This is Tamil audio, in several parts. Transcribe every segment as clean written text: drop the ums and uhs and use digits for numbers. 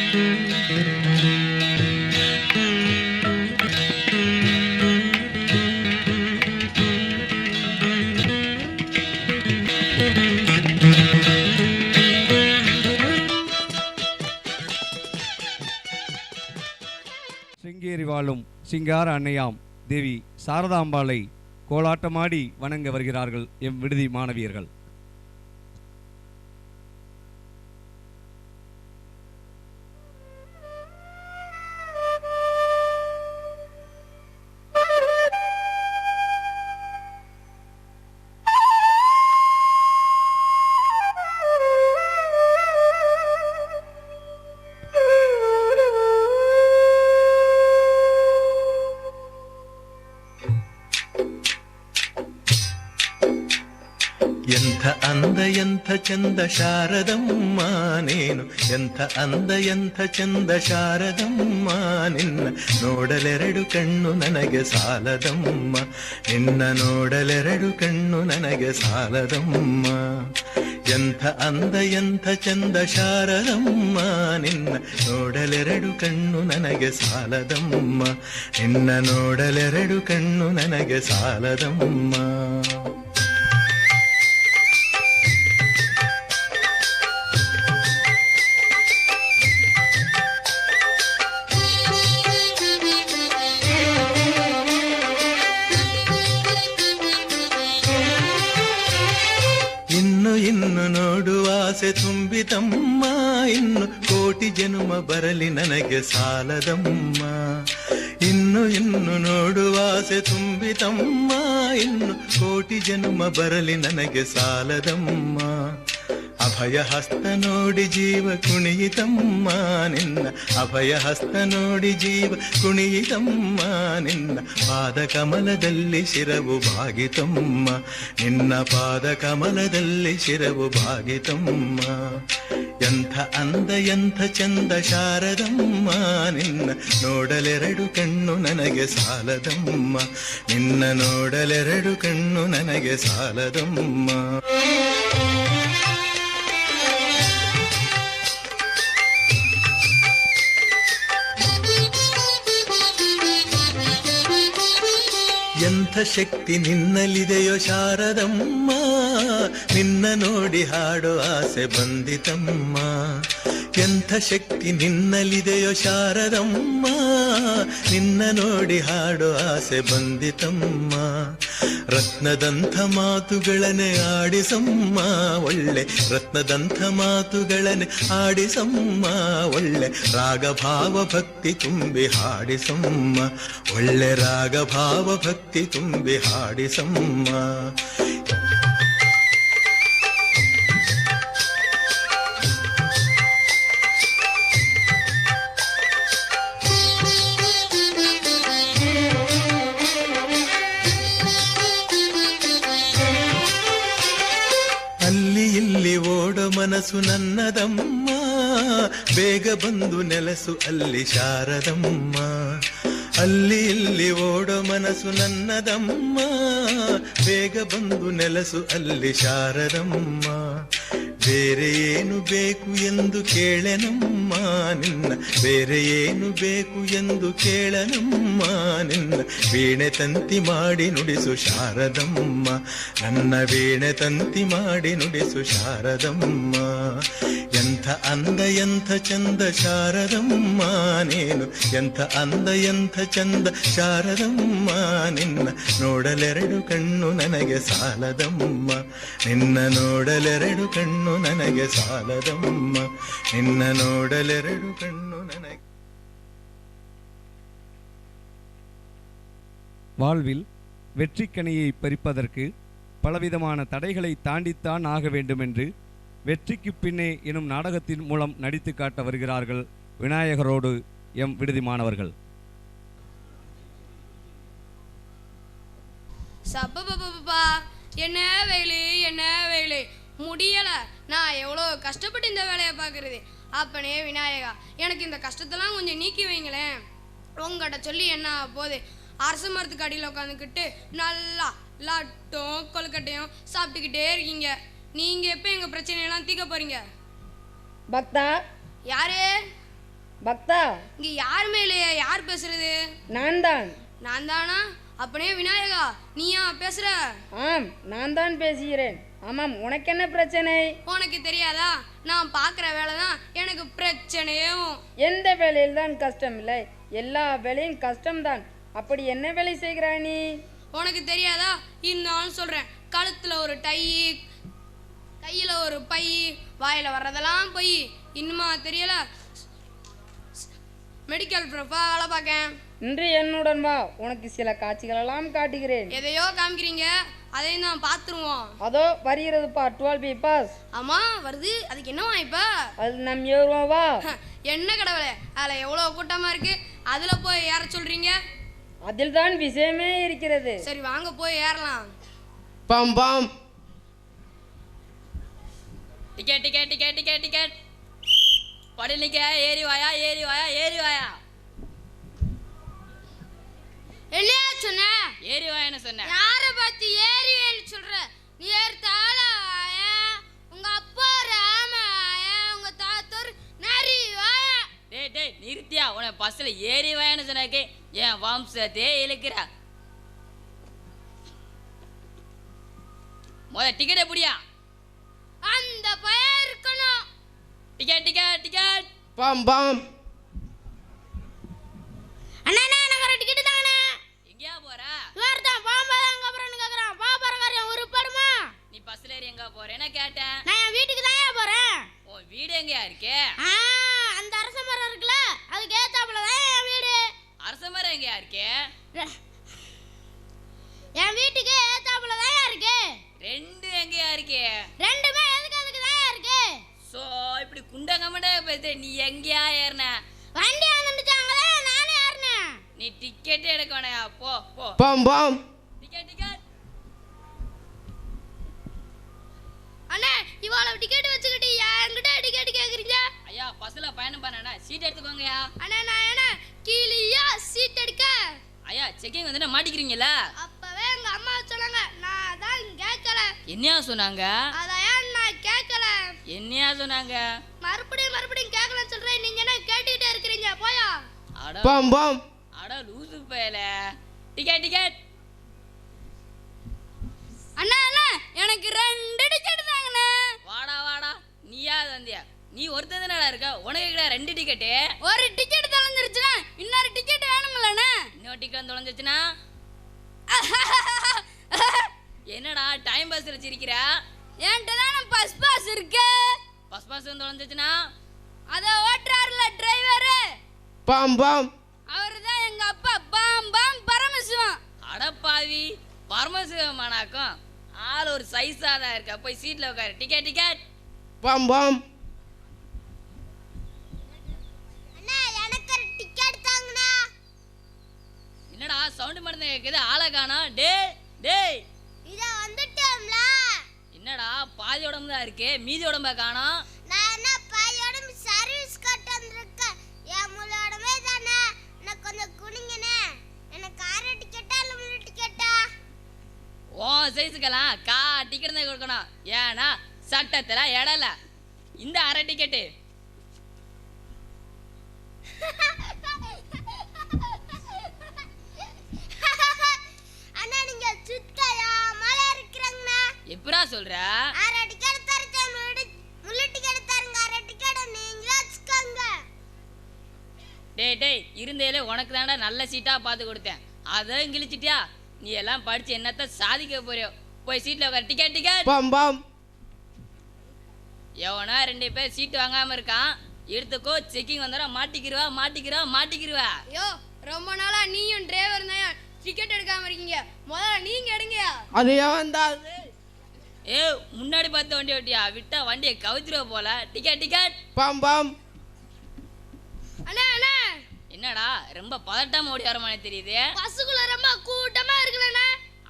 சிங்கேரி வாழும் சிங்கார அன்னையாம் தேவி சாரதாம்பாளை கோலாட்டமாடி வணங்க வருகிறார்கள் எம் விடுதி மாணவியர்கள். ಎಂಥ ಅಂದ ಎಂಥ ಚಂದ ಶಾರದಮ್ಮ ನೀನು, ಎಂಥ ಅಂದ ಎಂಥ ಚಂದ ಶಾರದಮ್ಮ ನಿನ್ನ ನೋಡಲೆರಡು ಕಣ್ಣು ನನಗೆ ಸಾಲದಮ್ಮ, ನಿನ್ನ ನೋಡಲೆರಡು ಕಣ್ಣು ನನಗೆ ಸಾಲದಮ್ಮ. ಎಂಥ ಅಂದ ಎಂಥ ಚಂದ ಶಾರದಮ್ಮ ನಿನ್ನ ನೋಡಲೆರಡು ಕಣ್ಣು ನನಗೆ ಸಾಲದಮ್ಮ, ನಿನ್ನ ನೋಡಲೆರಡು ಕಣ್ಣು ನನಗೆ ಸಾಲದಮ್ಮ. ಇನ್ನು ನೋಡುವ ಆಸೆ ತುಂಬಿತಮ್ಮ, ಇನ್ನು ಕೋಟಿ ಜನುಮ ಬರಲಿ ನನಗೆ ಸಾಲದಮ್ಮ. ಇನ್ನು ನೋಡುವ ಆಸೆ ತುಂಬಿತಮ್ಮ, ಇನ್ನು ಕೋಟಿ ಜನುಮ ಬರಲಿ ನನಗೆ ಸಾಲದಮ್ಮ. ಅಭಯ ಹಸ್ತ ನೋಡಿ ಜೀವ ಕುಣಿಯಿತಮ್ಮ ನಿನ್ನ, ಅಭಯ ಹಸ್ತ ನೋಡಿ ಜೀವ ಕುಣಿಯಿತಮ್ಮ ನಿನ್ನ ಪಾದ ಕಮಲದಲ್ಲಿ ಶಿರವು ಭಾಗಿತಮ್ಮ, ನಿನ್ನ ಪಾದ ಕಮಲದಲ್ಲಿ ಶಿರವು ಭಾಗಿತಮ್ಮ. ಎಂಥ ಅಂದ ಎಂಥ ಚಂದ ಶಾರದಮ್ಮ ನಿನ್ನ ನೋಡಲೆರಡು ಕಣ್ಣು ನನಗೆ ಸಾಲದಮ್ಮ, ನಿನ್ನ ನೋಡಲೆರಡು ಕಣ್ಣು ನನಗೆ ಸಾಲದಮ್ಮ. ಎಂಥ ಶಕ್ತಿ ನಿನ್ನಲ್ಲಿದೆಯೋ ಶಾರದಮ್ಮ, ನಿನ್ನ ನೋಡಿ ಹಾಡೋ ಆಸೆ ಬಂದಿತಮ್ಮ. ಎಂಥ ಶಕ್ತಿ ನಿನ್ನಲ್ಲಿದೆಯೋ ಶಾರದಮ್ಮ, ನಿನ್ನ ನೋಡಿ ಹಾಡೋ ಆಸೆ ಬಂದಿತಮ್ಮ. ರತ್ನದಂಥ ಮಾತುಗಳನ್ನೇ ಆಡಿಸಮ್ಮ ಒಳ್ಳೆ, ರತ್ನದಂಥ ಮಾತುಗಳನ್ನೇ ಆಡಿಸಮ್ಮ ಒಳ್ಳೆ, ರಾಗಭಾವ ಭಕ್ತಿ ತುಂಬಿ ಹಾಡಿಸಮ್ಮ ಒಳ್ಳೆ, ರಾಗಭಾವ ಭಕ್ತಿ ತುಂಬಿ ಹಾಡಿಸಮ್ಮ. ಅಲ್ಲಿ ಇಲ್ಲಿ ಓಡೋ ಮನಸ್ಸು ನನ್ನದಮ್ಮ, ಬೇಗ ಬಂದು ನೆಲಸು ಅಲ್ಲಿ ಶಾರದಮ್ಮ. ಅಲ್ಲಿ ಇಲ್ಲಿ ಓಡೋ ಮನಸ್ಸು ನನ್ನದಮ್ಮ, ಬೇಗ ಬಂದು ನೆಲಸು ಅಲ್ಲಿ ಶಾರದಮ್ಮ. ಬೇರೆ ಏನು ಬೇಕು ಎಂದು ಕೇಳೆನಮ್ಮ ನಿನ್ನ, ಬೇರೆ ಏನು ಬೇಕು ಎಂದು ಕೇಳನಮ್ಮ ನಿನ್ನ. ವೀಣೆ ತಂತಿ ಮಾಡಿ ನುಡಿಸು ಶಾರದಮ್ಮ, ನನ್ನ ವೀಣೆ ತಂತಿ ಮಾಡಿ ನುಡಿಸು ಶಾರದಮ್ಮ. ಎಂಥ ಅಂದ ಎಂಥ ಚಂದ ಶಾರದಮ್ಮ ನೀನು, ಎಂಥ ಅಂದ ಎಂಥ ಚಂದ ಶಾರದಮ್ಮ ನಿನ್ನ ನೋಡಲೆರಡು ಕಣ್ಣು ನನಗೆ ಸಾಲದಮ್ಮ, ನಿನ್ನ ನೋಡಲೆರಡು ಕಣ್ಣು ನನಗೆ ಸಾಲದಮ್ಮ, ನಿನ್ನ ನೋಡಲೆರಡು கண்ணு ನನಗೆ. வாழ்வில் வெற்றிக்கனியை பறிப்பதற்கு பலவிதமான தடைகளை தாண்டித்தான் ஆக வேண்டும் என்று வெற்றிக்கு பின்னே எனும் நாடகத்தின் மூலம் நடித்து காட்ட வருகிறார்கள் விநாயகரோடு எம் விடுதி மாணவர்கள். சப்பா என்ன வேலை என்ன வேலை முடியல, நான் எவ்வளோ கஷ்டப்பட்டு இந்த வேலையை பார்க்கறது. அப்பனே விநாயகா, எனக்கு இந்த கஷ்டத்தெல்லாம் கொஞ்சம் நீக்கி வைங்களேன். உங்கள்கிட்ட சொல்லி என்ன போகுது, அரச மரத்துக்கு அடியில் உட்காந்துக்கிட்டு நல்லா லட்டும் கொழுக்கட்டையும் சாப்பிட்டுக்கிட்டே இருக்கீங்க. நீங்கள் எப்போ எங்கள் பிரச்சனையெல்லாம் தீர்க்க போறீங்க? பக்தா. யாரு? பக்தா, இங்க யாருமே இல்லையே, யார் பேசுறது? நான் தான். நான் தானா? அப்படியே விநாயகா நீயா பேசுற? ஆம், நான் தான் பேசுகிறேன். ஆமாம், உனக்கு என்ன பிரச்சனை? உனக்கு தெரியாதா? நான் பார்க்குற வேலை தான் எனக்கு பிரச்சனையும். எந்த வேலையில் தான் கஷ்டம் இல்லை? எல்லா வேலையும் கஷ்டம்தான். அப்படி என்ன வேலை செய்கிறாய் நீ? உனக்கு தெரியாதா? இன்னும் சொல்றேன். கழுத்துல ஒரு டை, கையில ஒரு பை, வாயில வர்றதெல்லாம் போய். இன்னுமா தெரியல? மெடிக்கல் ப்ரூஃபா வேலை பார்க்கேன். இன்று என்னுடன் வா, உனக்கு சில காட்சிகளெல்லாம் காட்டுகிறேன். எதையோ காமிக்கிறீங்க, அதையும் தான் பார்த்துருவோம். அதோ வருகிறது பா, 12B பாஸ். ஆமா வருது, அதுக்கு என்னவா இப்ப? அது நம் ஏறுவோம் வா. என்ன கடவுளே, அதில் எவ்வளோ கூட்டமா இருக்கு, அதுல போய் ஏற சொல்றீங்க? அதில் தான் விஷயமே இருக்கிறது. சரி வாங்க போய் ஏறலாம். பம் பம். Ticket ticket ticket ticket ticket. படிலிக்க ஏறி வாயா ஏறி வாயா ஏறி வாயா. இல்லையா சொன்ன? ஏறி வாயான்னு சொன்னேன். யார பார்த்து ஏறிவேன்னு சொல்ற? நீ ஏற்றால வாயா, உங்க அப்பா ராம வாயா, உங்க தாத்தோர் நரி வாயா. டேய் டேய் நிறுத்தியா, உன பஸ்ல ஏறி வாயான்னு சொன்னாக்கே என் வம்சத்தே இழுக்கிற. டிக்கெட் எப்படியா? அந்த பயம் இருக்கணும். Ticket ticket ticket. பம் பம். அண்ணா எனக்கு டிக்கெட் தாங்கண்ணே. எங்கயா போற? இவர் தான் பாம்பாதாங்க அப்புறம் கேக்குறான். பாப்பாரக்காரன் ஒரு படுமா? நீ பஸ்ல ஏறி எங்க போறேன்னு கேட்டேன். நான் என் வீட்டுக்கு தான் போறேன். உன் வீடு எங்கயா இருக்கு? அந்த அரச மரம் இருக்குல்ல, அதுக்கு ஏத்தாப்புல தான் என் வீடு. அரச மரம் எங்கயா இருக்கு? என் வீட்டுக்கு ஏத்தாப்புல தான் இருக்கு. ரெண்டு எங்கயா இருக்கு? ரெண்டுமே அதுக்கு தான் இருக்கு. சோ இப்படி குண்டங்கமண்டா பேச, நீ எங்கயா ஏறின? வண்டி வந்துட்டாங்களே, நானே ஏறினேன். நீ டிக்கெட் எடுக்க வேணாயா, போ போ. பம் பம். Ticket ticket. அண்ணா இவ்வளவு டிக்கெட் வச்சுக்கிட்டு என்கிட்ட டிக்கெட் கேக்குறீங்க? ஐயா பஸ்ல பயணம் பண்ணா சீட் எடுத்துக்கோங்கயா. அண்ணா நான் என்ன கீழியா சீட் எடுக்க? ஐயா செக்கிங் வந்து மாட்டிக்கிறீங்களா? அப்பவே எங்க அம்மா சொன்னாங்க, நான் தான் கேட்கல. என்னையா சொன்னாங்க? அதான் நான் கேட்கல. என்னையா சொன்னாங்க? மறுபடியும் கேட்கலன்னு சொல்றேன், நீங்க என்ன கேட்டுக்கிட்டே இருக்கிறீங்க? போயா. அட பம் பம். அட லூசு பயல. Ticket ticket. அண்ணா எனக்கு 2 டிக்கெட் தாங்கண்ணே. வாடா வாடா, நீயா வந்தியா? நீ ஒருத்தன் தானடா இருக்க, உனக்கு கிட்ட 2 டிக்கெட்டு. ஒரு டிக்கெட் தொலைஞ்சிருச்சுன்னா இன்னொரு டிக்கெட் வேணுங்களே. இன்னொரு டிக்கெட் தொலைஞ்சிச்சுன்னா என்னடா டைம் பாஸ் வச்சிருக்கிற? என்கிட்ட தானே பஸ் பாஸ் இருக்கு. பஸ் பாஸ் தொலைஞ்சிச்சுன்னா அத ஓட்டுறாருல டிரைவர், பம் பம். அவரு தான் எங்க அப்பா பாம் பாம் பரமசிவம். அடப்பாவி, பரமசிவமானாக்கும் ஆள் ஒரு சைஸா தான் இருக்க. போய் சீட்ல உட்காரு. Ticket ticket. பம் பம். அண்ணா எனக்கு ஒரு டிக்கெட் தாங்கண்ணா. என்னடா சவுண்ட் மட்டும் கேக்குது, ஆளை காணோம். டேய் டேய், இத வந்துட்டோம்ல. என்னடா பாதி உடம்பு தான் இருக்கு, மீதி உடம்ப காணோம். நான் என்ன பாயோட சர்வீஸ் கட்ட வந்திருக்கேன். என் முழு உடம்பே தானே. எனக்கு கொஞ்சம் குனிங்கண்ணே. எனக்கு 6 டிக்கெட்டா இல்ல 3 டிக்கெட்டா? ஓ சைஸுக்கெல்லாம் டிக்கெட் தான் கொடுக்கணும். ஏன்னா சட்டத்துல இடல. இந்த 1/2 டிக்கெட்டு. அண்ணா நீங்க சுத்தையா மலை இருக்கிறாங்கண்ணா. எப்படா சொல்ற? 6 டிக்கெட் தரேன், 3 டிக்கெட் தரங்க. 6 டிக்கெட் நீங்களே வச்சுக்கோங்க. டேய் டேய், இருந்தேலே உனக்கு தான்டா நல்ல சீட்டா பார்த்து கொடுத்தேன், அதை கிழிச்சிட்டியா? நீ எல்லாம் படிச்சு என்னத்த சாதிக்க போறியோ? போய் சீட்ல உட்கார். Ticket ticket. பம் பம். எவனா 2 பேர் சீட் வாங்காம இருக்கான், எடுத்துக்கோ. செக்கிங் வந்தா மாட்டிக்கிருவா. ஐயோ ரொம்ப நாளா நீயும் டிரைவர் தான் டிக்கெட் எடுக்காம இருக்கீங்க. முதல்ல நீங்க எடுங்க. அது ஏன் தான்? ஏ முன்னாடி பார்த்து வண்டி ஓட்டியா, விட்டா வண்டியை கவுத்திருவ போல. Ticket ticket. பம் பம். அண்ணா என்னடா ரொம்ப பதட்டமா ஓடி வர மாதிரி தெரியுது? பஸ்ஸுக்குள்ள ரொம்ப கூட்டமா இருக்குல்லண்ணா.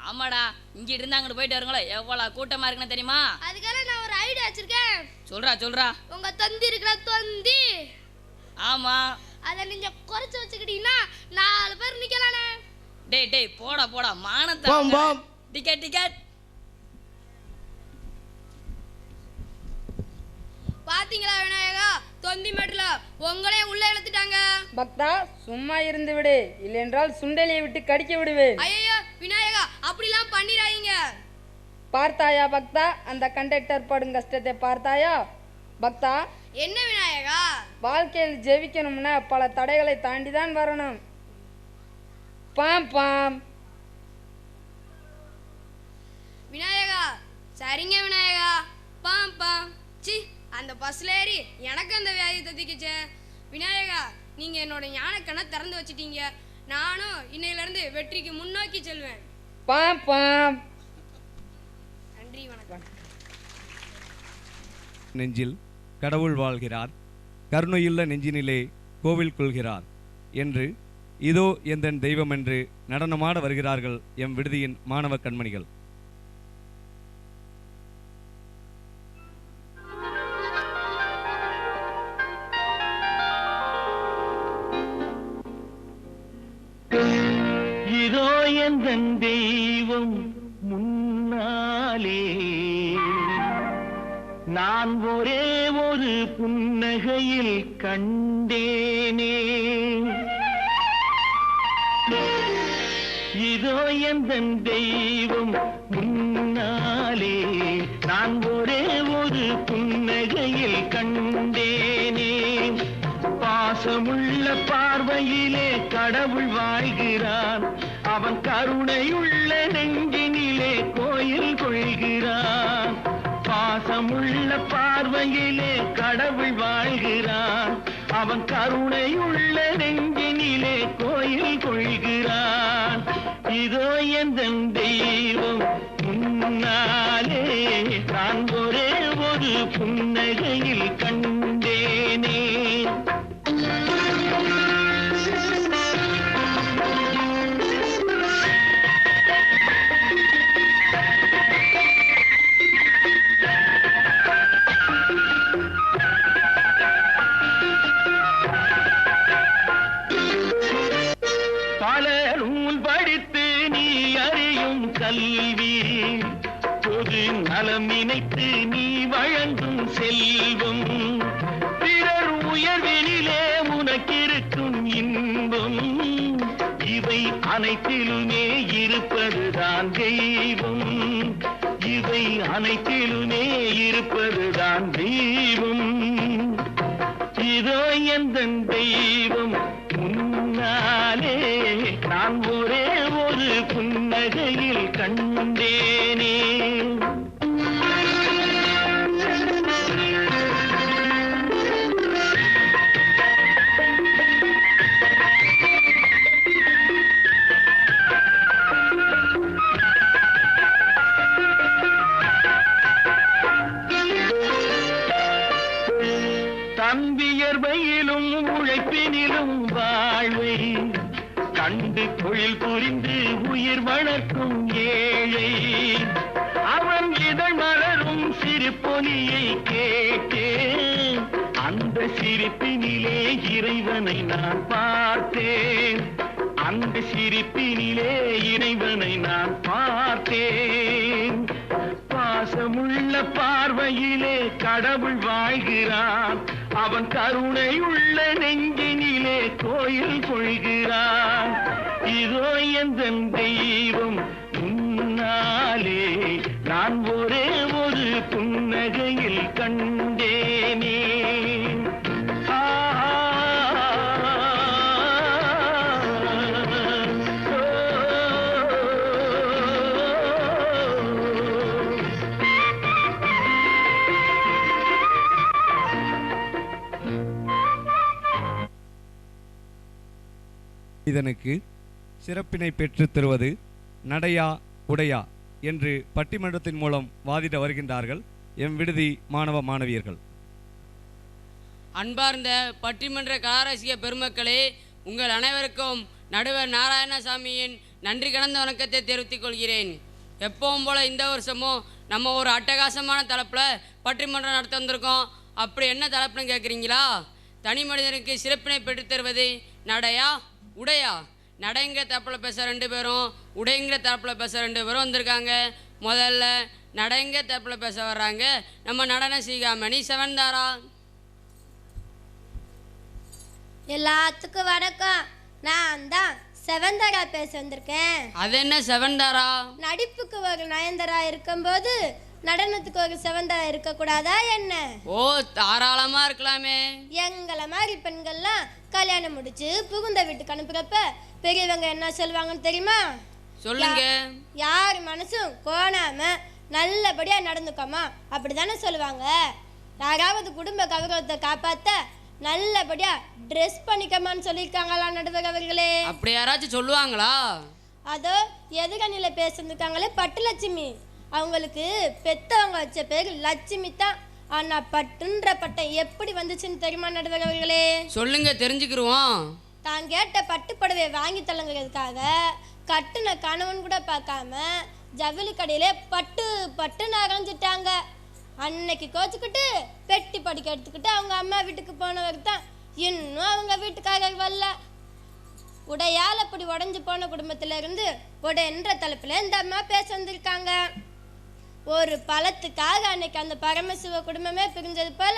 ஆமாடா, இங்க இருந்து அங்கிட்டு போயிட்டு வருங்களோ எவ்வளவு கூட்டமா இருக்குன்னு தெரியுமா? அதுக்காக நான் ஒரு ஐடியா வச்சிருக்கேன். சொல்றா. உங்க தொந்தி இருக்கிற தொந்தி, ஆமா. அதை நீங்க குறைச்சு வச்சுக்கிட்டீங்கன்னா 4 பேர் நிக்கலானே. டேய் டேய், போடா மானத்தை. பம் பம். Ticket ticket. பாத்தீங்களா விநாயகா, தொந்தி மேட்டுல உங்களே உள்ள இழுத்துட்டாங்க. பக்தா சும்மா இருந்து விடு, இல்லையென்றால் சுண்டலியை விட்டு கடிக்க விடுவேன். ஐயோ விநாயகா, அப்படிலாம் பண்ணிடாதீங்க. பார்த்தாயா பக்தா, அந்த கண்டக்டர் படும் கஷ்டத்தை பார்த்தாயா? பக்தா, என்ன விநாயகா? வாழ்க்கையில் ஜெயிக்கணும்னா பல தடைகளை தாண்டி தான் வரணும். Bomb bomb. விநாயகா சரிங்க விநாயகா. Bomb bomb. சி, அந்த பஸ்ல ஏறி எனக்கு அந்த வியாதி தத்திக்கிச்சே. விநாயகா, நீங்க என்னோட ஞானக்கண்ணை திறந்து வச்சிட்டீங்க. நானும் இன்னையில இருந்து வெற்றிக்கு முன்னோக்கி செல்வேன். பாம் பாம். நன்றி, வணக்கம். நெஞ்சில் கடவுள் வாழ்கிறார், கருணையுள்ள நெஞ்சினிலே கோவில் கொள்கிறார் என்று இதோ எந்தன் தெய்வம் என்று நடனமாட வருகிறார்கள் எம் விடுதியின் மாணவ கண்மணிகள். இதோ எந்தன் தெய்வம் முன்னாலே, நான் ஒரே ஒரு புன்னகையில் கண்டேனே. இதோ எந்தன் தெய்வம் முன்னாலே, நான் ஒரே ஒரு புன்னகையில் கண்டேனே. பாசமுள்ள பார்வையிலே கடவுள் வாழ்கிறான், அவன் கருணையுள்ள நெஞ்சினிலே கோயில் கொள்கிறான். பாசமுள்ள பார்வையிலே கடவுள் வாழ்கிறான், அவன் கருணையுள்ள நெஞ்சினிலே கோயில் கொள்கிறான். இதோ எந்தன் தெய்வம் முன்னாலே, நான் ஒரே ஒரு புன்னகையில் கண்டேனே. பல நூல் படித்து நீ அறியும் கல்வி, பொது நலம் நினைத்து நீ வழங்கும் செல்வம், பிறர் உயர்வினிலே உனக்கிருக்கும் இன்பம், இவை அனைத்திலுமே இருப்பதுதான் தெய்வம், இவை அனைத்திலுமே இருப்பதுதான் தெய்வம். இதோ எந்தன் தெய்வம் முன்னாலே, நான் ஒரே ஒரு புன்னகையில் கண்டேனே. தம்பியர்வையிலும் உழைப்பினிலும் வாழ்வை கண்டு தொழில் புரிந்து உயிர் வளர்க்கும் ஏழை, அவன் இதழ் மலரும் சிரிப்பொலியை கேட்டேன், அந்த சிரிப்பினிலே இறைவனை நான் பார்த்தேன், அந்த சிரிப்பினிலே இறைவனை நான் பார்த்தேன். பாசமுள்ள பார்வையிலே கடவுள் வாழ்கிறான், அவன் கருணையுள்ள நெஞ்சினிலே கோயில் கொள்கிறான். இதோ எந்தன் தெய்வம் முன்னாலே, நான் ஒரே ஒரு புன்னகையில் கண்டேனே. இதனுக்கு சிறப்பினை பெற்றுத் தருவது நடையா உடையா என்று பட்டிமன்றத்தின் மூலம் வாதிட வருகின்றார்கள் எம் விடுதி மாணவ மாணவியர்கள். அன்பார்ந்த பட்டிமன்ற கலாரசிக பெருமக்களே, உங்கள் அனைவருக்கும் நடுவர் நாராயணசாமியின் நன்றி கலந்த வணக்கத்தை தெரிவித்துக் கொள்கிறேன். எப்பவும் போல இந்த வருஷமும் நம்ம ஒரு அட்டகாசமான தலைப்பில் பட்டிமன்றம் நடத்த வந்திருக்கோம். அப்படி என்ன தலைப்புன்னு கேட்குறீங்களா? தனி மனிதனுக்கு சிறப்பினை பெற்றுத் தருவது நடையா உடையா? நடைங்கிற தரப்பில் பேச 2 பேரும், உடைங்கிற தரப்பில் பேச 2 பேரும் வந்திருக்காங்க. முதல்ல நடங்க தப்பில் பேச வர்றாங்க நம்ம நடன சீகாமணி செவன்தாரா. எல்லாத்துக்கும் வணக்கம். நான் தான் செவன்தாரா பேச வந்திருக்கேன். அது என்ன செவன்தாரா? நடிப்புக்கு ஒரு நயன்தாரா இருக்கும்போது நடனத்துக்கு ஒரு செவன்தாரா இருக்கக்கூடாதா என்ன? ஓ, தாராளமா இருக்கலாமே. எங்களை மாதிரி பெண்கள்லாம் கல்யாணம் முடிச்சு புகுந்த வீட்டுக்கு அனுப்புறப்ப பெரியவங்க என்ன சொல்லுவாங்கன்னு தெரியுமா? சொல்லுங்க. யார் மனசும் கோணாம நல்லபடியா நடந்துக்கோமா அப்படிதானே சொல்லுவாங்க. யாராவது குடும்ப கௌரவத்தை காப்பாத்த நல்லபடியா ட்ரெஸ் பண்ணிக்கமான்னு சொல்லியிருக்காங்களா நடுவர் அவர்களே? அப்படி யாராச்சும் சொல்லுவாங்களா? அதோ எதிரணியில பேசிருக்காங்களே பட்டுலட்சுமி, அவங்களுக்கு பெத்தவங்க வச்ச பேர் லட்சுமி தான். ஆனா பட்டுன்ற பட்டம் எப்படி வந்துச்சுன்னு தெரியுமா நடுவர் அவர்களே? சொல்லுங்க, தெரிஞ்சுக்கிருவோம். தான் கேட்ட பட்டு புடவையை வாங்கி தள்ளுங்கிறதுக்காக கட்டுன கணவன் கூட பார்க்காம ஜவுளி கடையிலே பட்டு பட்டுன்னு அரைஞ்சிட்டாங்க. அன்னைக்கு கோச்சுக்கிட்டு பெட்டி படிக்க எடுத்துக்கிட்டு அவங்க அம்மா வீட்டுக்கு போனவர் தான் இன்னும் அவங்க வீட்டுக்காரர் வரல. உடையால் அப்படி உடஞ்சி போன குடும்பத்துல இருந்து உடையன்ற தலைப்புல இந்த அம்மா பேச வந்திருக்காங்க. ஒரு பழத்துக்காக அன்னைக்கு அந்த பரமசிவ குடும்பமே பிரிஞ்சது போல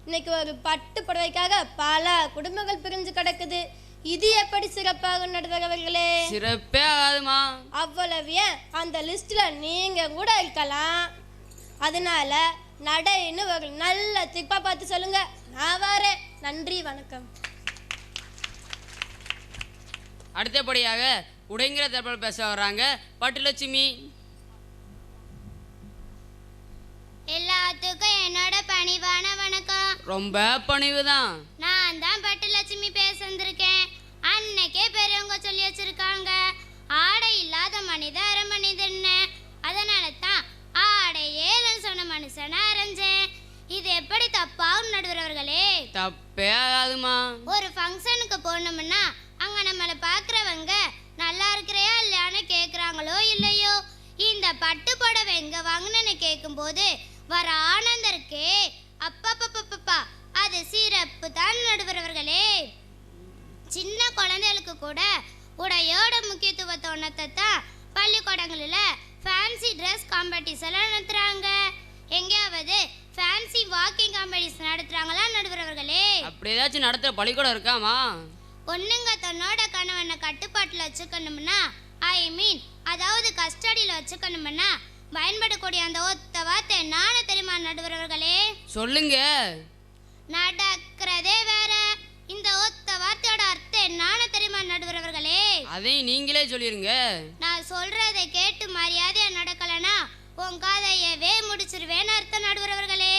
இன்னைக்கு ஒரு பட்டு புடவைக்காக பல குடும்பங்கள் பிரிஞ்சு கிடக்குது. இது எப்படி சிறப்பாக நடுவர் அவர்களே? சிறப்பே ஆகாதுமா. அவ்வளவு ஏன் அந்த லிஸ்ட்ல நீங்க கூட இருக்கலாம். அதனால நடைன்னு ஒரு நல்ல திப்பா பார்த்து சொல்லுங்க. நான் வரேன். நன்றி, வணக்கம். அடுத்தபடியாக உடைங்கிற தரப்பில் பேச வர்றாங்க பட்டுலட்சுமி. எல்லாத்துக்கும் என்னோட பணிவான வணக்கம். ரொம்ப பணிவு தான். நான் தான் பட்டுலட்சுமி பேச வந்திருக்கேன். அன்னைக்கே பெரியவங்க சொல்லி வச்சிருக்காங்க, ஆடை இல்லாத மனித அரமனிதன்னு. அதனால தான் ஆடையே சொன்ன மனுஷனை அரைஞ்சேன். இது எப்படி தப்பாகும் நடுவர்களே? தப்பே ஆகாதுமா. ஒரு ஃபங்க்ஷனுக்கு போனோம்னா அங்க நம்மளை பார்க்குறவங்க நல்லா இருக்கிறையா இல்லையான்னு கேட்குறாங்களோ இல்லையோ, இந்த பட்டு புடவை எங்க வாங்கினேன்னு கேட்கும்போது வர ஆனந்தம் இருக்கே, அப்பப்பப்பப்பா, அது சிறப்பு தான் நடுவர்களே. சின்ன குழந்தைகளுக்கு கூட உடையோட முக்கியத்துவத்தை உணர்த்த தான் பள்ளிக்கூடங்களில் ஃபேன்சி ட்ரெஸ் காம்படிஷன் நடத்துகிறாங்க. எங்கேயாவது ஃபேன்சி வாக்கிங் காம்படிஷன் நடத்துகிறாங்களா நடுவர்களே? அப்படி ஏதாச்சும் நடத்துகிற பள்ளிக்கூடம் இருக்காமா? பொண்ணுங்க தன்னோட கணவனை கட்டுப்பாட்டில் வச்சுக்கணும்னா, ஐ மீன் அதாவது கஸ்டடியில் வச்சுக்கணும்னா பயன்படக்கூடிய அந்த ஒத்த வார்த்தை நானே தெரியுமா நடுவர்களே? சொல்லுங்க. நடக்கிறதே வேற, இந்த ஒத்த வார்த்தையோட அர்த்தம் நானே தெரியுமா நடுவர்களே? அதையும் நீங்களே சொல்லிருங்க. நான் சொல்றதை கேட்டு மரியாதையா நடக்கலனா உன் கதையவே முடிச்சிருவேன்னு அர்த்தம் நடுவர்களே.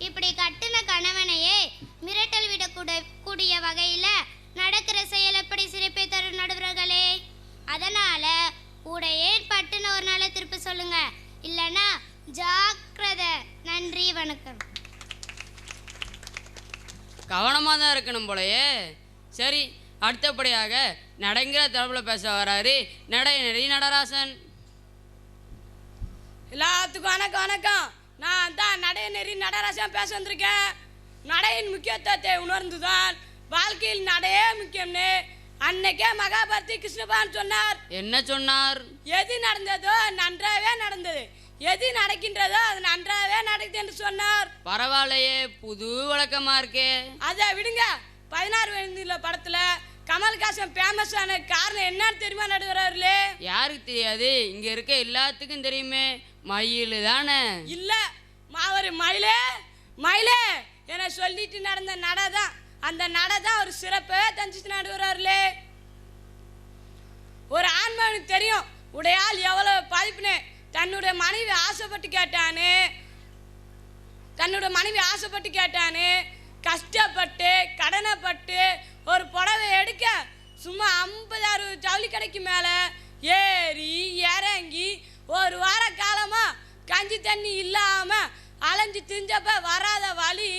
இப்படி கட்டுன கணவனையே மிரட்டல் விடக்கூடிய வகையில நடக்கிற செயல் எப்படி சிரிப்பை தரும் நடுவர்களே? அதனால உடையே பட்டுன ஒரு நாளை திருப்பி சொல்லுங்க, இல்லைன்னா ஜாக்கிரதை. நன்றி, வணக்கம். கவனமாக தான் இருக்கணும் போலயே. சரி, அடுத்தபடியாக நடங்கிற தரப்பில் பேச வராரு நடைநெறி நடராசன். எல்லாத்துக்கும் வணக்கம். வணக்கம். நான் தான் நடைநெறி நடராசன் பேச வந்திருக்கேன். நடையின் முக்கியத்துவத்தை உணர்ந்துதான் வாழ்க்கையில் நடையே முக்கியம்னு அன்னைக்கே மகாபாரதி கிருஷ்ணபான் சொன்னார். என்ன சொன்னார்? எது நடந்ததோ நன்றாவே நடந்தது, எது நடக்கின்றதோ அது நன்றாவே நடக்குது என்று சொன்னார். பரவாயில்லையே, புது வழக்கமா இருக்கே. அதை விடுங்க. 16 வயதுல படத்துல கமல்ஹாசன் ஃபேமஸ் ஆன காரணம் என்னன்னு தெரியுமா நடுவர்களே? யாருக்கு தெரியாது? இங்க இருக்க எல்லாத்துக்கும் தெரியுமே, மயில் தானே. இல்ல, மாவரி மயிலே மயிலே என சொல்லிட்டு நடந்த நடை தான். அந்த நடை தான் ஒரு சிறப்பே தஞ்சிச்சு நடுவர்களே. ஒரு ஆண்மனுக்கு தெரியும் உடையால் எவ்வளவு பாதிப்புன்னு. தன்னுடைய மனைவி ஆசைப்பட்டு கேட்டானு கஷ்டப்பட்டு கடனைப்பட்டு ஒரு புடவை எடுக்க சும்மா 50-60 ஜவுளி கடைக்கு மேலே ஏறி இறங்கி ஒரு வார காலமாக கஞ்சி தண்ணி இல்லாமல் அலைஞ்சு திஞ்சப்ப வராத வழி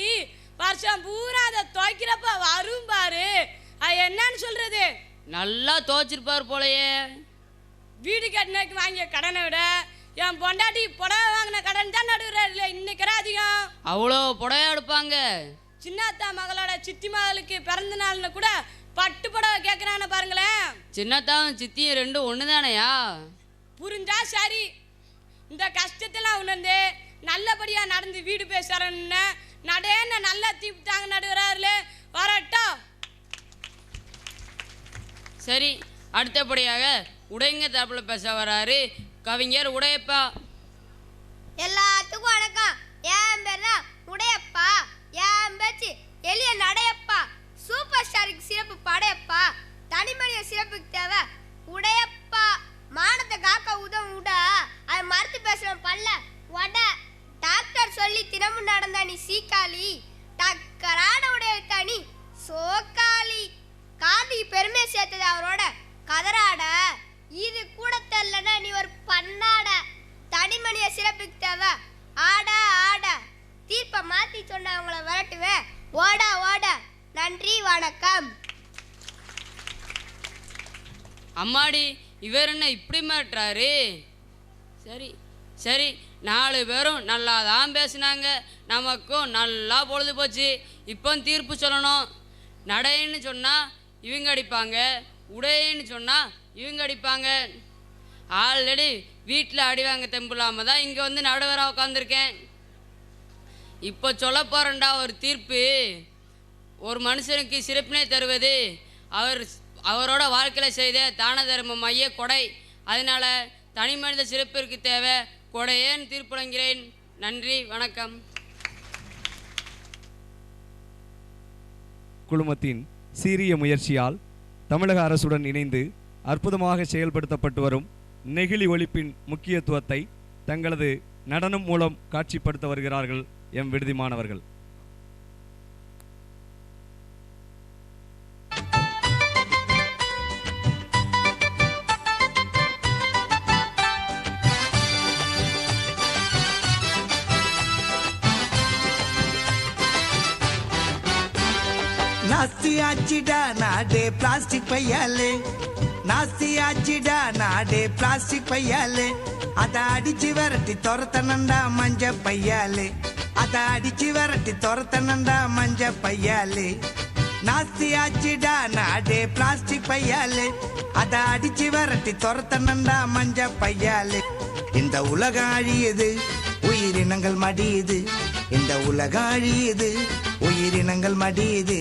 வருஷம் பூரா அதை துவைக்கிறப்ப வரும் பாரு. அது என்னன்னு சொல்றது? நல்லா துவைச்சிருப்பார் போலையே. வீடு கட்டினக்கு வாங்கிய கடனை விட என் பொண்டாட்டி புடவை வாங்கின கடன் தான் நடுவுறாரு இன்னைக்கு அதிகம். அவ்வளோ புடவை எடுப்பாங்க. சின்னத்தா மகளோட சித்தி மகளுக்கு பிறந்த நாள்னு கூட பட்டு புடவை கேட்குறான்னு பாருங்களேன். சின்னத்தாவும் சித்தியும் ரெண்டும் ஒன்று தானையா? புரிஞ்சா சரி. இந்த கஷ்டத்தெல்லாம் உணர்ந்து நல்லபடியா நடந்து வீடு பேசுறேன்னு நடேன்னு நல்லா தீப்பிட்டாங்க நடுவராருல வரட்டும். சரி, அடுத்தபடியாக உடைங்க தரப்புல பேச வராரு கவிஞர் உடையப்பா. எல்லாத்துக்கும் வணக்கம். என் பேர் தான் உடையப்பா. என் பேச்சு எளிய நடையப்பா. சூப்பர் ஸ்டாருக்கு சிறப்பு படையப்பா. தனிமனித சிறப்புக்கு தேவை உடையப்பா. மானத்தை காக்க உதவும் உட அது மறுத்து பேசுற பல்ல உட. டாக்டர் சொல்லி தினமும் நடந்த நீ சீக்காளி. டக்கரான உடைய தனி சோக்காளி. காந்தி பெருமையை சேர்த்தது அவரோட கதராட. இது கூட தெரியலன்னா நீ ஒரு பண்ணாட. தனிமனித சிறப்புக்கு தேவை ஆட ஆட. தீர்ப்பை மாத்தி சொன்ன அவங்கள விரட்டுவேன் ஓட ஓட. நன்றி, வணக்கம். அம்மாடி, இவர் என்ன இப்படி மாட்டாரு? சரி சரி, 4 பேரும் நல்லா தான் பேசினாங்க. நமக்கும் நல்லா பொழுது போச்சு. இப்போ தீர்ப்பு சொல்லணும். நடைன்னு சொன்னால் இவங்க அடிப்பாங்க, உடையன்னு சொன்னால் இவங்க அடிப்பாங்க. ஆல்ரெடி வீட்டில் அடிவாங்க தெம்பில்லாமல் தான் இங்கே வந்து நடுவராக உட்காந்துருக்கேன். இப்போ சொல்ல போகிறேன்டா ஒரு தீர்ப்பு. ஒரு மனுஷனுக்கு சிறப்பினை தருவது அவரோட வாழ்க்கையில் செய்த தான தர்ம மைய கொடை. அதனால் தனி மனித சிறப்பிற்கு தேவை கொடையேன்னு தீர்ப்பளிக்கிறேன். நன்றி, வணக்கம். குழுமத்தின் சீரிய முயற்சியால் தமிழக அரசுடன் இணைந்து அற்புதமாக செயல்படுத்தப்பட்டு வரும் நெகிழி ஒழிப்பின் முக்கியத்துவத்தை தங்களது நடனம் மூலம் காட்சிப்படுத்த வருகிறார்கள் எம் விடுதி மாணவர்கள். நாஸ்தி ஆச்சிடா நாடே பிளாஸ்டிக் பையாலே. நாஸ்தி ஆச்சிடா நாடே பிளாஸ்டிக் பையாலே. அத அடிச்சு விரட்டி துரத்தனண்டா மஞ்ச பையாலே. அத அடிச்சு விரட்டி துரத்தனண்டா மஞ்ச பையாலே. நாஸ்தி ஆச்சிடா நாடே பிளாஸ்டிக் பையாலே. அத அடிச்சு விரட்டி துரத்தனண்டா மஞ்ச பையாலே. இந்த உலகம் அழியுது, உயிரினங்கள் மடியுது. இந்த உலகம் அழியுது, உயிரினங்கள் மடியுது.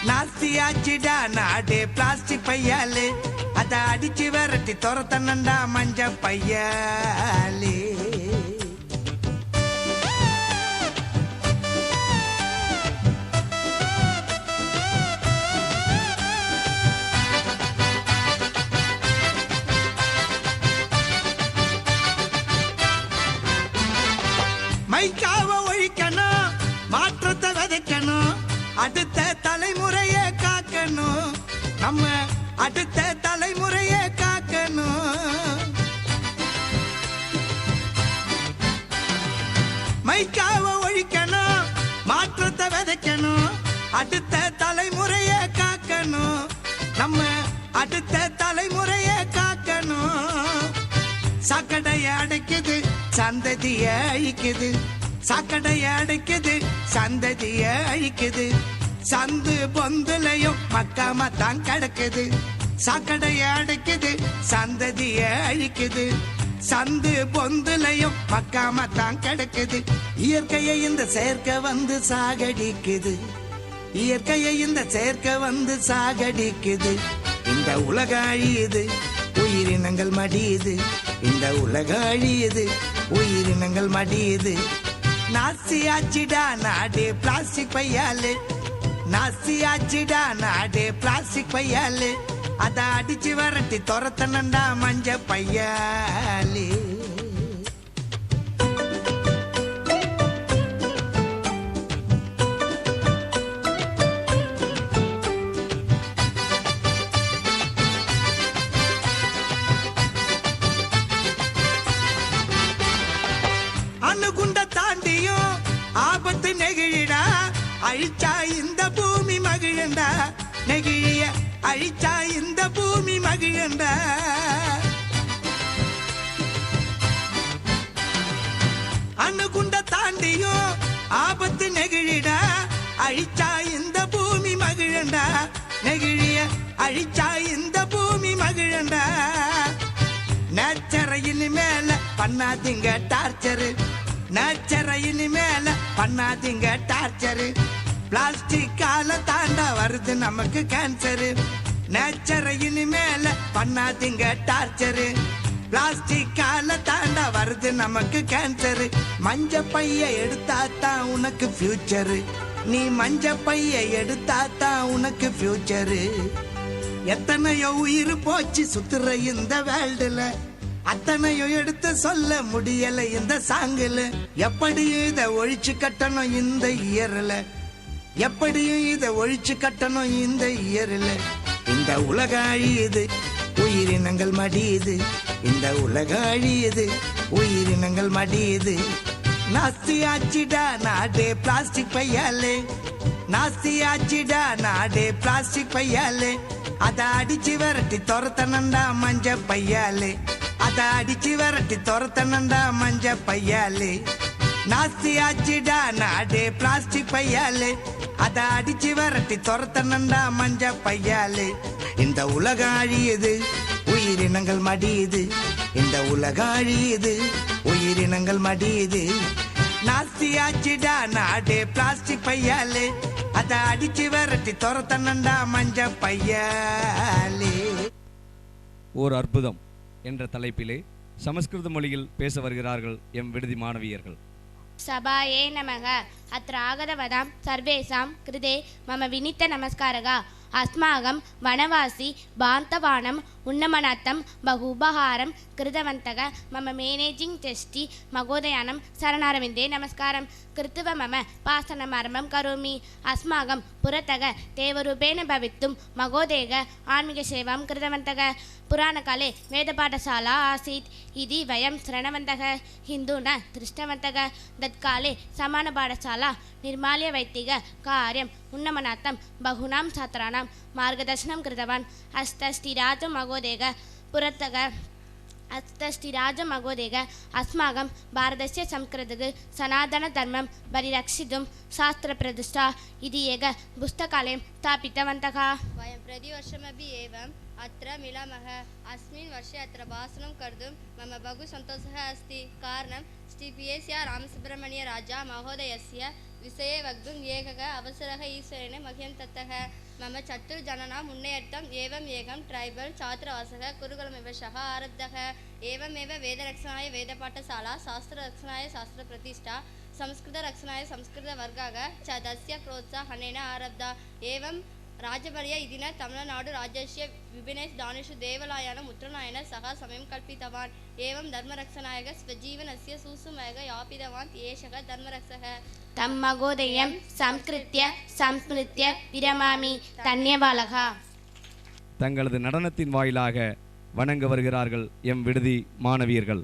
நாஸ்தி ஆச்சிடா நாடே பிளாஸ்டிக் பையாலே. அத அடிச்சு விரட்டி துரத்தனண்டா மஞ்ச பையாலே. மைக்காவ ஒழிக்கணும், மாற்றத்தை விதைக்கணும். அடுத்த தலைமுறையை காக்கணும். நம்ம அடுத்த தலைமுறையை காக்கணும். மைக்காவ ஒழிக்கணும், மாற்றத்தை விதைக்கணும். அடுத்த தலைமுறையை காக்கணும். நம்ம அடுத்த தலைமுறையை காக்கணும். சாக்கடைய அடைக்குது, சந்ததிய அழிக்குது. சாக்கடைய அடைக்குது, சந்ததிய அழிக்குது. சந்து பொந்துலையும் மக்காம தான் கிடக்குது. சாக்கடைய அடைக்குது, சந்ததிய அழிக்குது. சந்து பொந்துலையும் மக்காம தான் கிடக்குது. இயற்கையை இந்த செயற்கை வந்து சாகடிக்குது. இயற்கையை இந்த செயற்கை வந்து சாகடிக்குது. இந்த உலக அழியுது, உயிரினங்கள் மடியுது. இந்த உலக அழியுது, உயிரினங்கள் மடியுது. நாஸ்தி ஆச்சிடா நாடே பிளாஸ்டிக் பையாலே. நாஸ்தி ஆச்சிடா நாடே பிளாஸ்டிக் பையாலே. அத அடிச்சு வரட்டி துரத்தனண்டா மஞ்ச பையாலே. அணுகுண்ட தாண்டியும் ஆபத்து நெகிழிடா. அழிச்சா இந்த பூமி மகிழண்டா. நெகிழிய அழிச்சா இந்த பூமி மகிழண்டா. அணுகுண்ட தாண்டியும் ஆபத்து நெகிழிடா. அழிச்சா இந்த பூமி மகிழண்டா. நெகிழிய அழிச்சா இந்த பூமி மகிழண்டா. நேச்சரையின் மேல பண்ணாதீங்க டார்ச்சரு, நேச்சரை இனிமேல பண்ணாதீங்க டார்ச்சரு. பிளாஸ்டிக்கால தாண்டா வருது நமக்கு கேன்சரு, நேச்சரை இனிமேல பண்ணாதீங்க டார்ச்சரு. பிளாஸ்டிக்கால தாண்டா வருது நமக்கு கேன்சரு. மஞ்ச பைய எடுத்தாத்தான் உனக்கு ஃபியூச்சரு, நீ மஞ்ச பைய எடுத்தாத்தான் உனக்கு ஃபியூச்சரு. எத்தனையோ உயிர் போச்சு சுத்துற இந்த வேல்டுல, அத்தனையோ எடுத்து சொல்ல முடியல இந்த சாங்குல. எப்படியும் இத ஒழிச்சு கட்டணும் இந்த இயர்ல, எப்படியும் இத ஒழிச்சு கட்டணும் இந்த இயர்ல. இந்த உலக அழியுது உயிரினங்கள் மடியுது, இந்த உலக அழியுது உயிரினங்கள் மடியுது. நாஸ்தி ஆச்சிடா நாடே பிளாஸ்டிக் பையாலே, நாஸ்தி ஆச்சிடா நாடே பிளாஸ்டிக் பையாலே. அத அடிச்சு விரட்டி துரத்தனண்டா மஞ்ச பையாலே, அத அடிச்சு விரட்டி துரத்தனண்டா மஞ்ச பையாலே. நாஸ்தி ஆச்சிடா நாடே பிளாஸ்டிக் பையாலே, அத அடிச்சு விரட்டி துரத்தனண்டா மஞ்ச பையாலே. இந்த உலகம் அழியுது உயிரினங்கள் மடியுது, இந்த உலகம் அழியுது உயிரினங்கள் மடியுது. நாஸ்தி ஆச்சிடா நாடே பிளாஸ்டிக் பையாலே, அத அடிச்சு விரட்டி துரத்தனண்டா மஞ்ச பையாலே. ஓர் அற்புதம் என்ற தலைப்பிலே சமஸ்கிருத மொழியில் பேச வருகிறார்கள் எம் விடுதி மாணவியர்கள். சபாயே நமக. அத்ர ஆகதவதாம் சர்வேசாம் கிருதே மம வினித்த நமஸ்காரக. அஸ்மாகம் வனவாசி பாந்தவானம் உன்னமனத்தம் பகு உபகாரம் கிருதவந்தக மம மேனேஜிங் டெஸ்டி மகோதயானம் சரணாரவிந்தே நமஸ்காரம் கிருத்துவ மம பாசனமாரம்பம் கரோமி. அஸ்மாகம் புரத்தக தேவரூபேண பவித்தும் மகோதேக ஆன்மீக சேவாம் கிருதவந்தக. புராணகாலே வேதபாఠశాला ஆசீத் இதி வயம் ஸ்ரணவந்தக ஹிந்துன திருஷ்டவந்தக. தத்காலே சமான பாఠశాला निर्माल्य वैतिक कार्यम उन्नमनात्म बहुनां छात्राणां मार्गदर्शनं कृतवान्. अष्टष्टिराज मगोदेग पुरतग अष्टष्टिराज मगोदेग अस्माकं भारतस्य संस्कृतिः सनातनधर्मं परिरक्षितुं शास्त्रप्रतिष्ठा इति एक पुस्तकालयं स्थापितवन्तः. वयं प्रतिवर्षमपि एवम् अत्र मिलामः. अस्मिन् वर्षे अत्र भाषणं कर्तुं मम बहु सन्तोषः अस्ति. कारणं श्री पी.एस्. रामसुब्रह्मण्य राजा महोदयस्य विषये वक्तुम् एकः अवसरः ईश्वरेण मह्यं दत्तः. मम चतुर्जनानां मुन्नयर्थम् एवम् एकं ट्रैबल् छात्रावासः गुरुकुलमिवशः आरब्धः. एवमेव वेदरक्षणाय वेदपाठशाला, शास्त्ररक्षणाय शास्त्रप्रतिष्ठा, संस्कृतरक्षणाय संस्कृतवर्गः च तस्य प्रोत्साहनेन आरब्धा. एवं राजवर्य इदिन तमिळनाडु राज्यस्य विभिन्नेषु स्थानेषु देवालयानाम् उत्थानाय सः समयं कल्पितवान्. एवं धर्मरक्षणाय स्वजीवनस्य सुसुमयः यापितवान् एषः धर्मरक्षकः. तं महोदयं संस्कृत्य संस्मृत्य विरमामि. धन्यवादः. தங்களது நடனத்தின் வாயிலாக வணங்க வருகிறார்கள் எம் விடுதி மாணவியர்கள்.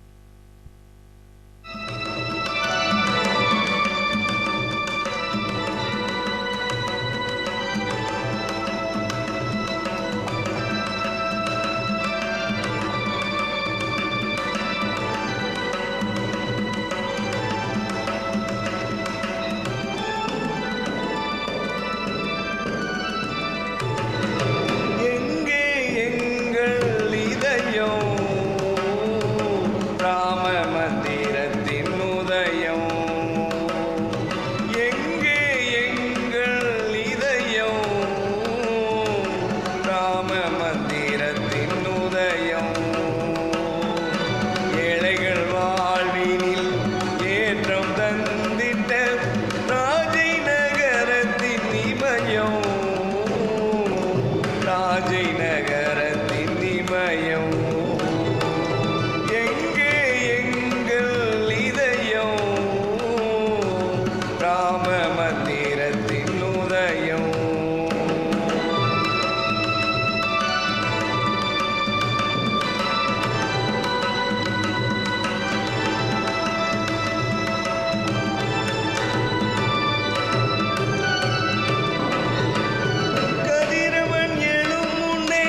கதிரவன் எழும் முன்னே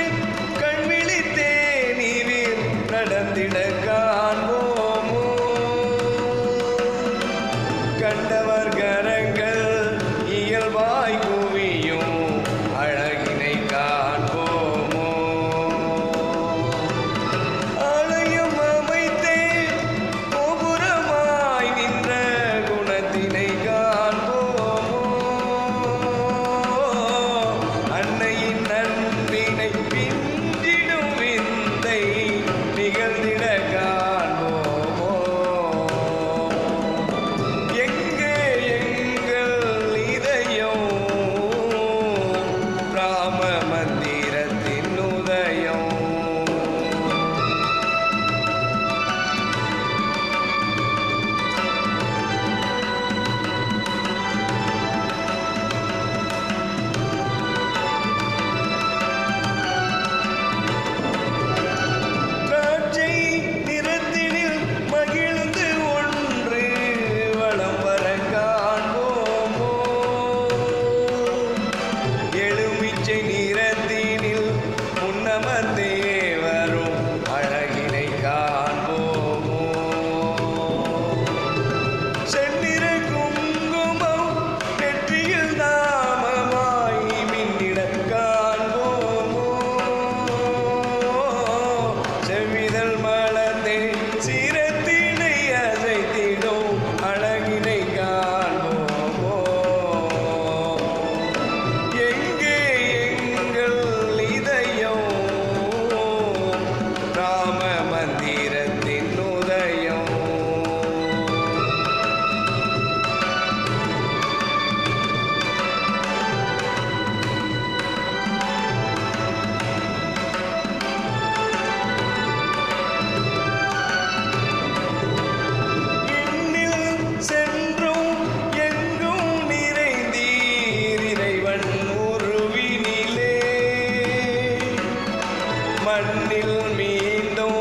மண்ணில் மீண்டும்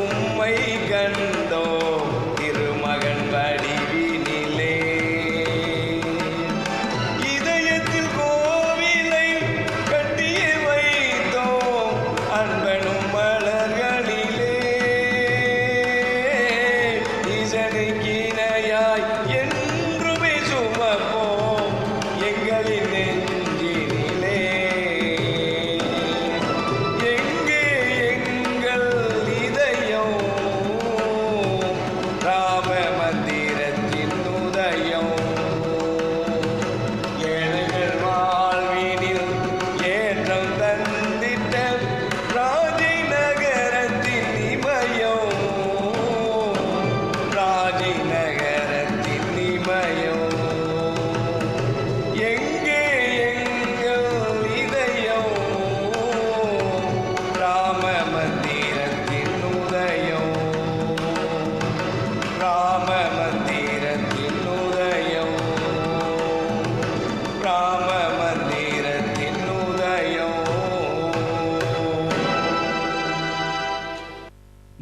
உம்மை கண்டோம் திருமகன் வடிவினிலே இதயத்தில் கோவிலை கட்டிய வைத்தோம் அன்பனும் மலர்களிலே ஈசனுக்கிணையாய் என்றுமே சுமப்போம் எங்களின் நெஞ்சினிலே எங்கே எங்கள் இதயம் ராம மந்திரத்தின் உதயம் ஏழைகள் வாழ்வினில் ஏற்றம் தந்திட்ட ராஜி நகரத்தின் இமயம் ராஜி நகரத்தின் இமயம் எங்கே எங்கள் இதயம் ராம மந்திரத்தின் உதயம் ராம மந்திரத்தின் உதயம் ராம மந்திரத்தின் உதயம்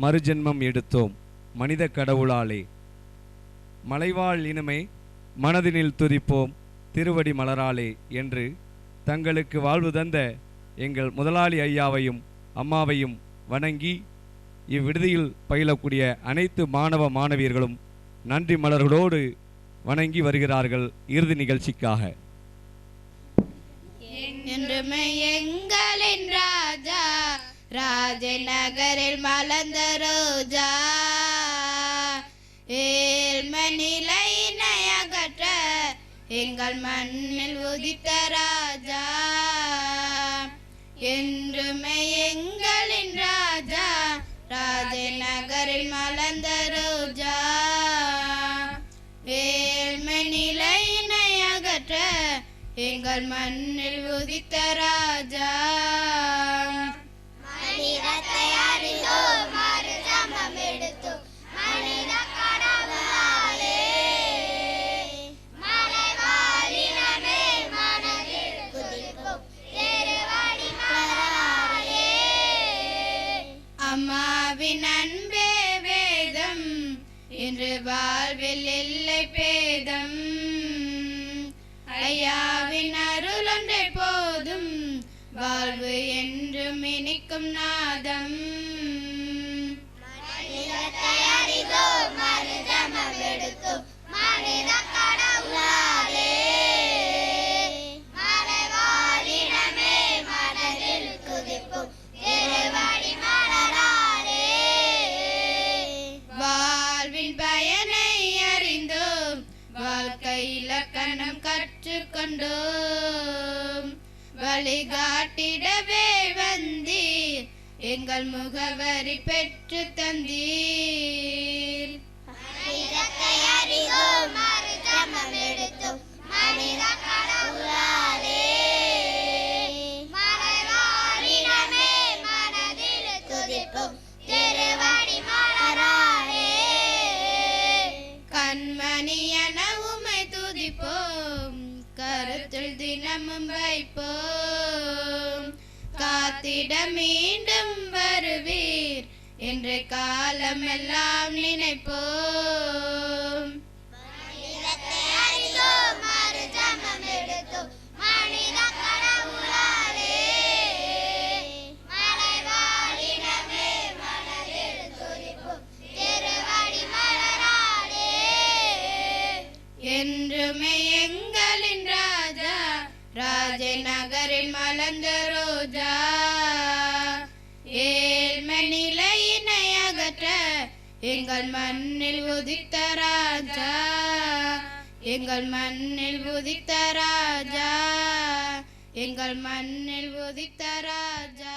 மறுஜென்மம் எடுத்தோம் மனித கடவுளாலே மலைவாழ் இனமே மனதினில் துதிப்போம் திருவடி மலராலே என்று தங்களுக்கு வாழ்வு தந்த எங்கள் முதலாளி ஐயாவையும் அம்மாவையும் வணங்கி இவ்விடுதியில் பயிலக்கூடிய அனைத்து மாணவ மாணவியர்களும் நன்றி மலர்களோடு வணங்கி வருகிறார்கள் இறுதி நிகழ்ச்சிக்காக. என்றுமே எங்களின் ராஜா ராஜநகரில் மலர்ந்த ரோஜா ஏழ்மை நிலையினை அகற்ற எங்கள் மண்ணில் உதித்த ராஜா என்றுமே எங்களின் ராஜா ராஜநகரில் மலர்ந்த ரோஜா ஏழ்மை நிலையினை அகற்ற எங்கள் மண்ணில் உதித்த ராஜா மனிதத்தை அறிந்தோம் மறுஜென்மம் எடுத்தோம் மனித கடவுளாலே மலைவாழினமே மனதில் துதிப்போம் திருவடி மலராலே அம்மாவின் அன்பே வேதம் இன்று வாழ்வில் இல்லை பேதம் ஐயாவின் அருள் ஒன்றே போதும் வாழ்வு என்றும் இனிக்கும் நாதம் மனிதத்தை அறிந்தோம் மறுஜென்மம் எடுத்தோம் மனித கடவுளாலே மலைவாழினமே மனதில் துதிப்போம் திருவடி மலராலே வாழ்வின் பயனை அறிந்தோம் வாழ்க்கை இலக்கணம் கற்றுக்கொண்டோம் வழிகாட்டிடவே வந்தீர் எங்கள் முகவரி பெற்று தந்தீர் மனிதத்தை அறிந்தோம் மறுஜென்மம் எடுத்தோம் மனித கடவுளாலே மலைவாழினமே மனதில் துதிப்போம் திருவடி மலராலே கண்மணி என உமை துதிப்போம் கருத்தில் தினமும் வைப்போம் காத்திட மீண்டும் வருவீர் என்று காலமெல்லாம் நினைப்போம் மனிதத்தை அறிந்தோம் மறுஜென்மம் எடுத்தோம் மனித கடவுளாலே மலைவாழினமே மனதில் துதிப்போம் திருவடி மலராலே என்றுமே எங்களின் ராஜா ராஜநகரில் மலர்ந்த ரோஜா ஏழ்மை நிலையினை அகற்ற எங்கள் மண்ணில் உதித்த ராஜா எங்கள் மண்ணில் உதித்த ராஜா எங்கள் மண்ணில் உதித்த ராஜா